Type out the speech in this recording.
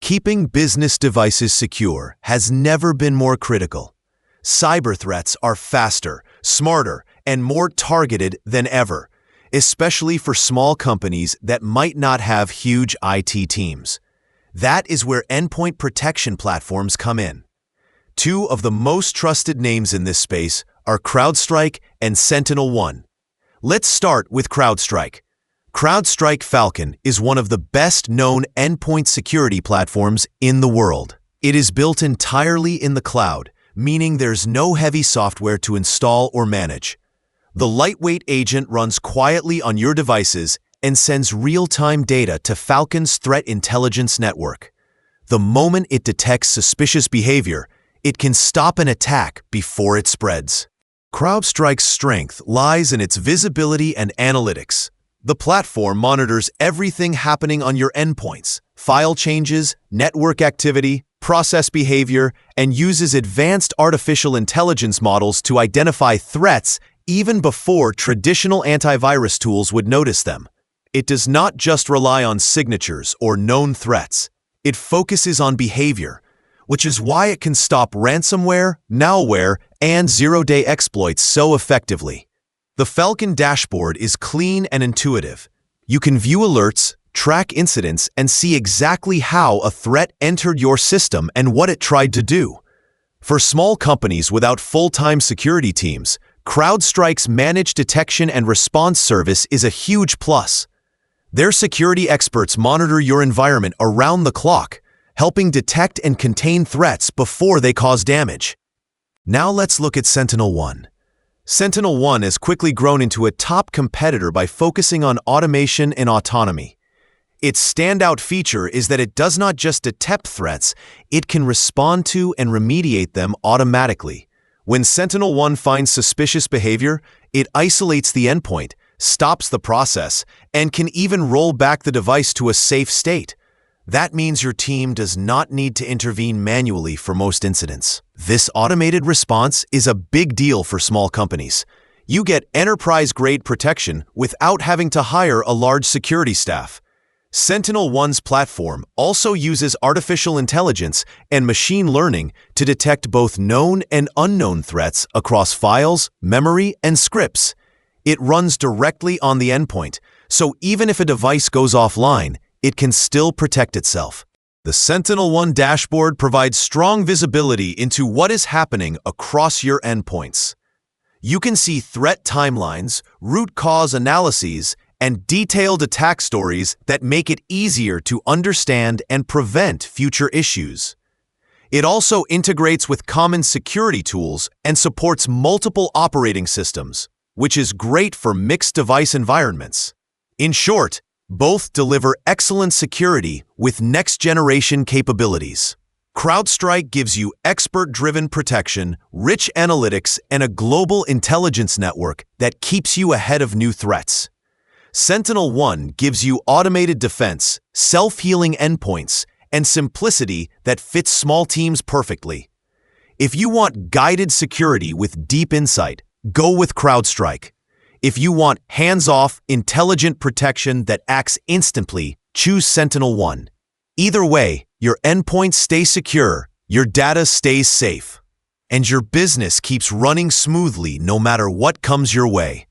Keeping business devices secure has never been more critical. Cyber threats are faster, smarter, and more targeted than ever, especially for small companies that might not have huge IT teams. That is where endpoint protection platforms come in. Two of the most trusted names in this space are CrowdStrike and SentinelOne. Let's start with CrowdStrike. CrowdStrike Falcon is one of the best-known endpoint security platforms in the world. It is built entirely in the cloud, meaning there's no heavy software to install or manage. The lightweight agent runs quietly on your devices and sends real-time data to Falcon's threat intelligence network. The moment it detects suspicious behavior, it can stop an attack before it spreads. CrowdStrike's strength lies in its visibility and analytics. The platform monitors everything happening on your endpoints, file changes, network activity, process behavior, and uses advanced artificial intelligence models to identify threats even before traditional antivirus tools would notice them. It does not just rely on signatures or known threats. It focuses on behavior, which is why it can stop ransomware, malware, and zero-day exploits so effectively. The Falcon dashboard is clean and intuitive. You can view alerts, track incidents, and see exactly how a threat entered your system and what it tried to do. For small companies without full-time security teams, CrowdStrike's managed detection and response service is a huge plus. Their security experts monitor your environment around the clock, helping detect and contain threats before they cause damage. Now let's look at SentinelOne. SentinelOne has quickly grown into a top competitor by focusing on automation and autonomy. Its standout feature is that it does not just detect threats, it can respond to and remediate them automatically. When SentinelOne finds suspicious behavior, it isolates the endpoint, stops the process, and can even roll back the device to a safe state. That means your team does not need to intervene manually for most incidents. This automated response is a big deal for small companies. You get enterprise-grade protection without having to hire a large security staff. SentinelOne's platform also uses artificial intelligence and machine learning to detect both known and unknown threats across files, memory, and scripts. It runs directly on the endpoint, so even if a device goes offline, it can still protect itself. The SentinelOne dashboard provides strong visibility into what is happening across your endpoints. You can see threat timelines, root cause analyses, and detailed attack stories that make it easier to understand and prevent future issues. It also integrates with common security tools and supports multiple operating systems, which is great for mixed device environments. In short, both deliver excellent security with next-generation capabilities. CrowdStrike gives you expert-driven protection, rich analytics, and a global intelligence network that keeps you ahead of new threats. SentinelOne gives you automated defense, self-healing endpoints, and simplicity that fits small teams perfectly. If you want guided security with deep insight, go with CrowdStrike. If you want hands-off, intelligent protection that acts instantly, choose SentinelOne. Either way, your endpoints stay secure, your data stays safe, and your business keeps running smoothly no matter what comes your way.